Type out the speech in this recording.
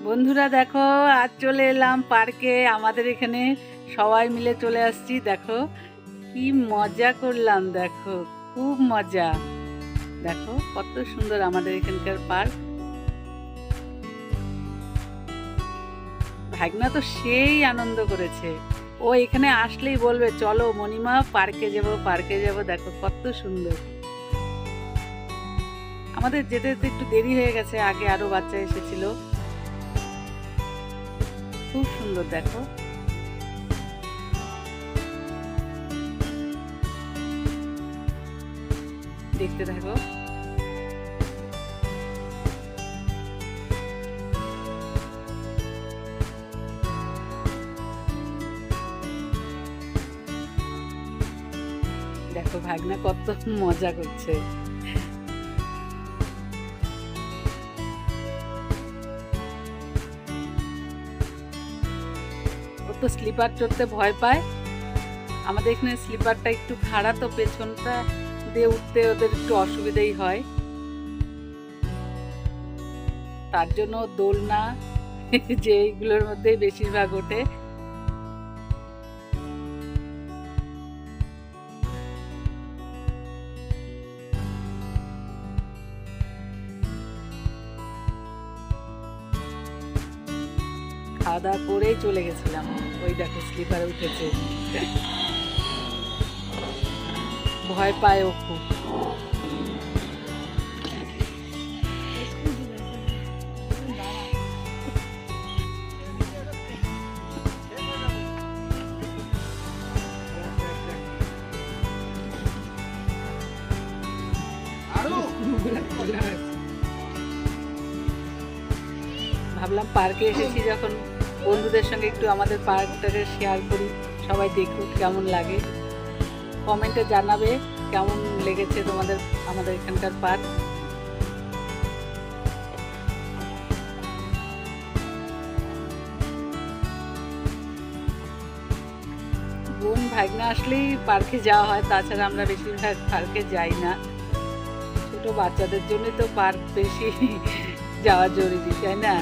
বন্ধুরা দেখো, আজ চলে এলাম পার্কে। আমাদের এখানে সবাই মিলে চলে আসছি। দেখো কি মজা করলাম, দেখো খুব মজা। দেখো কত সুন্দর আমাদের এখানকার পার্ক। ভাগনা তো সেই আনন্দ করেছে। ও এখানে আসলেই বলবে চলো মণিমা পার্কে যাব পার্কে যাব। দেখো কত সুন্দর। আমাদের যেতে যেতে একটু দেরি হয়ে গেছে, আগে আরো বাচ্চা এসেছিল। খুব সুন্দর দেখো। দেখতে থাকো। দেখো ভাগনা কত মজা করছে। ও তো স্লিপার চড়তে ভয় পায়। আমাদের এখানে স্লিপারটা একটু খাড়া, তো পেছনটা দিয়ে উঠতে ওদের একটু অসুবিধাই হয়। তার জন্য দোলনা যে এইগুলোর মধ্যে বেশিরভাগ ওঠে। খাওয়া দাওয়া করেই চলে গেছিলাম। ওই দেখো স্লিপারে উঠেছে। ভয় পায় ও খুব। ভাবলাম পার্কে এসেছি যখন, বন্ধুদের সঙ্গে একটু আমাদের পার্কটাকে শেয়ার করি, সবাই দেখুক কেমন লাগে। কমেন্টে জানাবে কেমন লেগেছে তোমাদের আমাদের এখানকার পার্ক। বোন ভাগনা আসলেই পার্কে যাওয়া হয়, তাছাড়া আমরা বেশিরভাগ পার্কে যাই না। ছোট বাচ্চাদের জন্যই তো পার্ক বেশি যাওয়া জরুরি, তাই না?